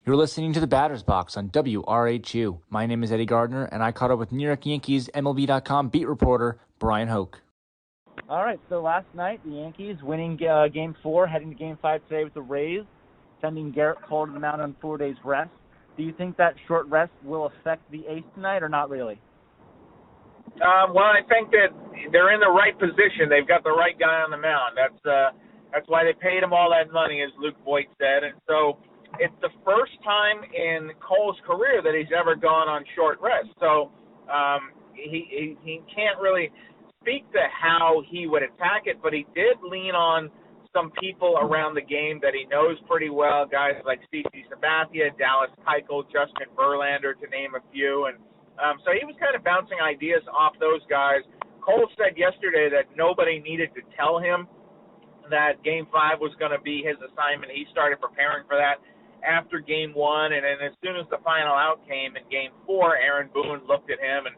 You're listening to the Batter's Box on WRHU. My name is Eddie Gardner, and I caught up with New York Yankees MLB.com beat reporter Bryan Hoch. All right, so last night the Yankees winning Game 4, heading to Game 5 today with the Rays, sending Gerrit Cole to the mound on 4 days rest. Do you think that short rest will affect the ace tonight or not really? Well, I think that they're in the right position. They've got the right guy on the mound. That's why they paid him all that money, as Luke Voigt said. And so it's the first time in Cole's career that he's ever gone on short rest. So he can't really speak to how he would attack it, but he did lean on some people around the game that he knows pretty well, guys like CeCe Sabathia, Dallas Keuchel, Justin Verlander, to name a few. And so he was kind of bouncing ideas off those guys. Cole said yesterday that nobody needed to tell him that Game 5 was going to be his assignment. He started preparing for that after Game 1, and then as soon as the final out came in Game 4, Aaron Boone looked at him and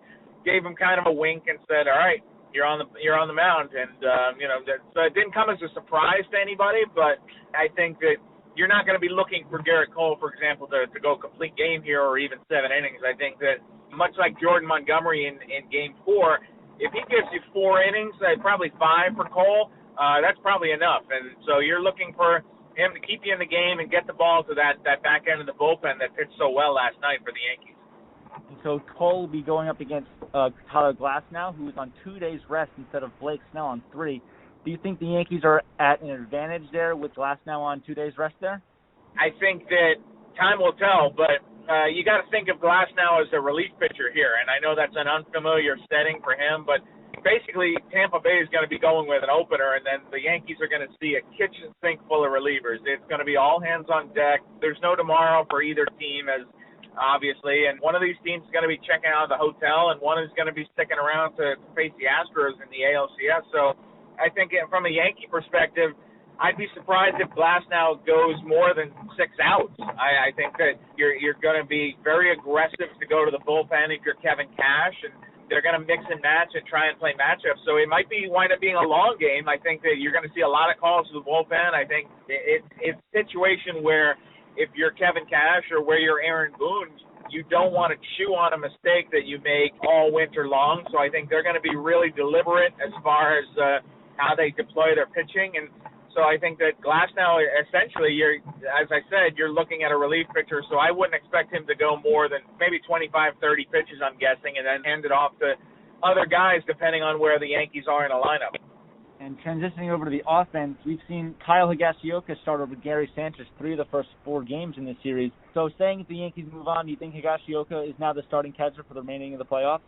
gave him kind of a wink and said, "All right, you're on the mound." And so it didn't come as a surprise to anybody, but I think that you're not going to be looking for Gerrit Cole, for example, to go complete game here or even 7 innings. I think that much like Jordan Montgomery in Game 4, if he gives you 4 innings, probably 5 for Cole, that's probably enough. And so you're looking for him to keep you in the game and get the ball to that back end of the bullpen that pitched so well last night for the Yankees. So Cole will be going up against Tyler Glasnow, who is on 2 days rest instead of Blake Snell on 3. Do you think the Yankees are at an advantage there with Glasnow on 2 days rest there? I think that time will tell, but you got to think of Glasnow as a relief pitcher here, and I know that's an unfamiliar setting for him, but basically Tampa Bay is going to be going with an opener, and then the Yankees are going to see a kitchen sink full of relievers. It's going to be all hands on deck. There's no tomorrow for either team, as obviously, and one of these teams is going to be checking out of the hotel, and one is going to be sticking around to face the Astros in the ALCS. So I think from a Yankee perspective, I'd be surprised if Glasnow goes more than 6 outs. I think that you're going to be very aggressive to go to the bullpen if you're Kevin Cash, and they're going to mix and match and try and play matchups. So it might wind up being a long game. I think that you're going to see a lot of calls to the bullpen. I think it's a situation where if you're Kevin Cash or where you're Aaron Boone, you don't want to chew on a mistake that you make all winter long. So I think they're going to be really deliberate as far as how they deploy their pitching. And so I think that Glasnow, essentially, as I said, you're looking at a relief pitcher, so I wouldn't expect him to go more than maybe 25, 30 pitches, I'm guessing, and then hand it off to other guys depending on where the Yankees are in a lineup. And transitioning over to the offense, we've seen Kyle Higashioka start over Gary Sanchez 3 of the first 4 games in this series. So saying if the Yankees move on, do you think Higashioka is now the starting catcher for the remaining of the playoffs?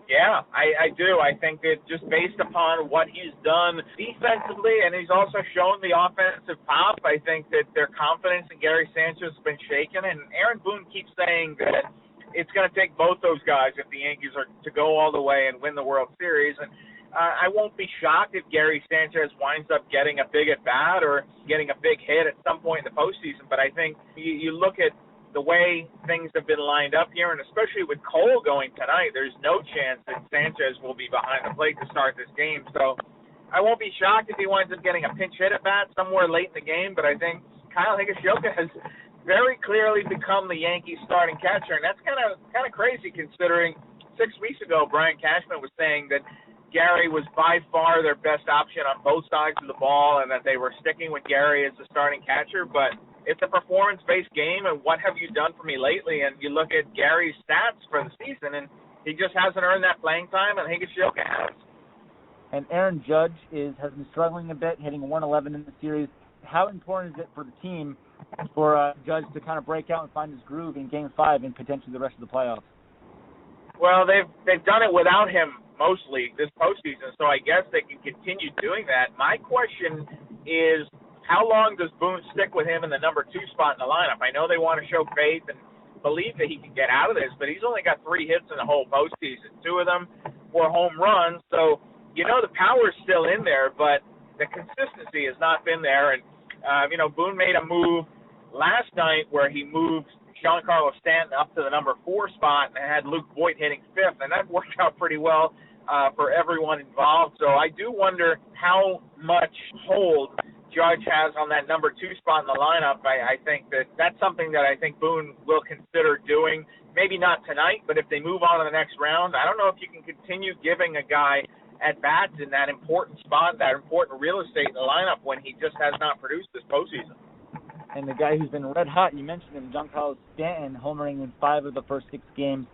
Yeah, I do. I think that just based upon what he's done defensively, and he's also shown the offensive pop, I think that their confidence in Gary Sanchez has been shaken. And Aaron Boone keeps saying that it's going to take both those guys if the Yankees are to go all the way and win the World Series. And I won't be shocked if Gary Sanchez winds up getting a big at-bat or getting a big hit at some point in the postseason. But I think you look at the way things have been lined up here, and especially with Cole going tonight, there's no chance that Sanchez will be behind the plate to start this game. So I won't be shocked if he winds up getting a pinch hit at bat somewhere late in the game, but I think Kyle Higashioka has very clearly become the Yankees starting catcher, and that's kind of crazy considering 6 weeks ago Brian Cashman was saying that Gary was by far their best option on both sides of the ball and that they were sticking with Gary as the starting catcher, but it's a performance-based game, and what have you done for me lately? And you look at Gary's stats for the season, and he just hasn't earned that playing time, and Higashioka has. And Aaron Judge has been struggling a bit, hitting 111 in the series. How important is it for the team for Judge to kind of break out and find his groove in Game 5 and potentially the rest of the playoffs? Well, they've done it without him mostly this postseason, so I guess they can continue doing that. My question is, how long does Boone stick with him in the number 2 spot in the lineup? I know they want to show faith and believe that he can get out of this, but he's only got 3 hits in the whole postseason. 2 of them were home runs, so the power's still in there, but the consistency has not been there. And Boone made a move last night where he moved Giancarlo Stanton up to the number 4 spot and had Luke Voigt hitting 5th, and that worked out pretty well for everyone involved. So I do wonder how much hold Judge has on that number 2 spot in the lineup, I think that's something that I think Boone will consider doing. Maybe not tonight, but if they move on to the next round, I don't know if you can continue giving a guy at-bats in that important spot, that important real estate in the lineup when he just has not produced this postseason. And the guy who's been red hot, you mentioned him, Giancarlo Stanton, homering in 5 of the first 6 games.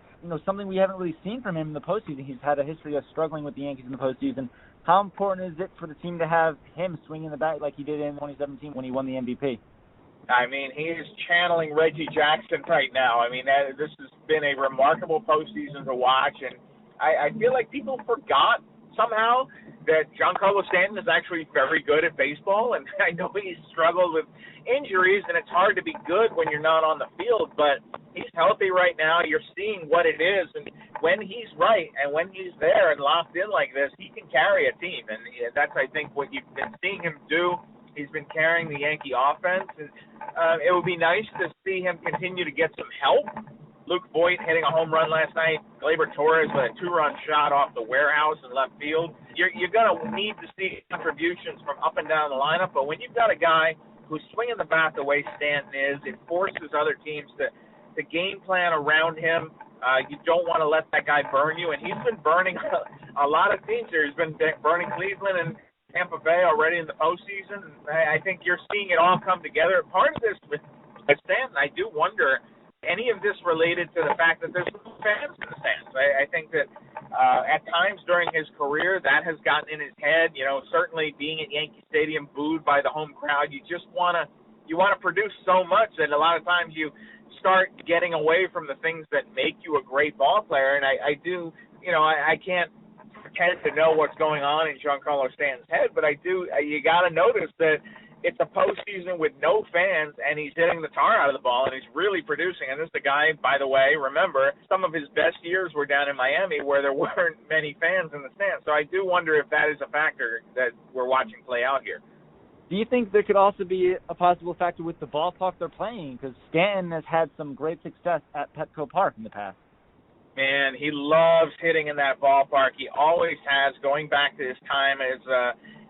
Something we haven't really seen from him in the postseason. He's had a history of struggling with the Yankees in the postseason. How important is it for the team to have him swinging the bat like he did in 2017 when he won the MVP? I mean, he is channeling Reggie Jackson right now. I mean, this has been a remarkable postseason to watch, and I feel like people forgot somehow that Giancarlo Stanton is actually very good at baseball, and I know he's struggled with injuries, and it's hard to be good when you're not on the field, but he's healthy right now. You're seeing what it is, and when he's right and when he's there and locked in like this, he can carry a team, and that's, I think, what you've been seeing him do. He's been carrying the Yankee offense, and it would be nice to see him continue to get some help. Luke Voit hitting a home run last night. Gleyber Torres with a 2-run shot off the warehouse in left field. You're going to need to see contributions from up and down the lineup, but when you've got a guy who's swinging the bat the way Stanton is, it forces other teams to game plan around him. You don't want to let that guy burn you, and he's been burning a lot of teams here. He's been burning Cleveland and Tampa Bay already in the postseason. I think you're seeing it all come together. Part of this with Stanton, I do wonder, any of this related to the fact that there's no fans in the stands. I think that at times during his career, that has gotten in his head. Certainly being at Yankee Stadium, booed by the home crowd, you want to produce so much that a lot of times you start getting away from the things that make you a great ball player. And I can't pretend to know what's going on in Giancarlo Stanton's head, but you got to notice that it's a postseason with no fans, and he's hitting the tar out of the ball, and he's really producing. And this is a guy, by the way, remember, some of his best years were down in Miami where there weren't many fans in the stands. So I do wonder if that is a factor that we're watching play out here. Do you think there could also be a possible factor with the ballpark they're playing? Because Stanton has had some great success at Petco Park in the past. Man, he loves hitting in that ballpark. He always has, going back to his time as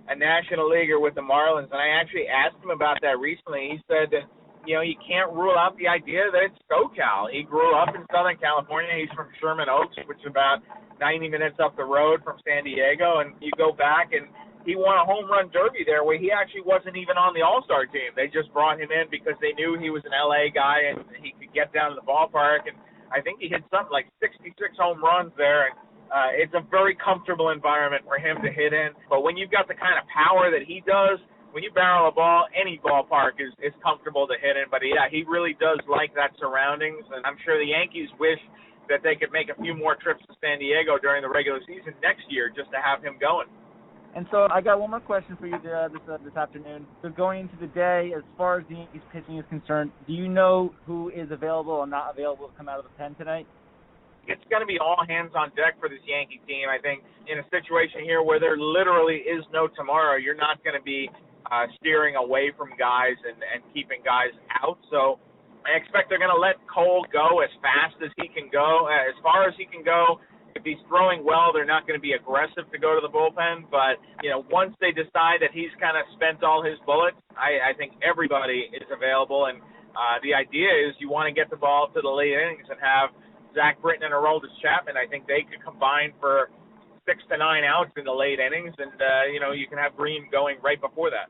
a National Leaguer with the Marlins. And I actually asked him about that recently. He said that, you can't rule out the idea that it's SoCal. He grew up in Southern California. He's from Sherman Oaks, which is about 90 minutes up the road from San Diego. And you go back, and he won a home run derby there where he actually wasn't even on the All-Star team. They just brought him in because they knew he was an L.A. guy and he could get down to the ballpark. And I think he hit something like 66 home runs there. And it's a very comfortable environment for him to hit in. But when you've got the kind of power that he does, when you barrel a ball, any ballpark is comfortable to hit in. But, yeah, he really does like that surroundings. And I'm sure the Yankees wish that they could make a few more trips to San Diego during the regular season next year just to have him going. And so I got one more question for you this afternoon. So going into the day, as far as the Yankees pitching is concerned, do you know who is available or not available to come out of the pen tonight? It's going to be all hands on deck for this Yankee team. I think in a situation here where there literally is no tomorrow, you're not going to be steering away from guys and keeping guys out. So I expect they're going to let Cole go as fast as he can go, as far as he can go. If he's throwing well, they're not going to be aggressive to go to the bullpen. But, once they decide that he's kind of spent all his bullets, I think everybody is available. And the idea is you want to get the ball to the late innings and have Zach Britton and Aroldis Chapman. I think they could combine for 6 to 9 outs in the late innings. And, you can have Green going right before that.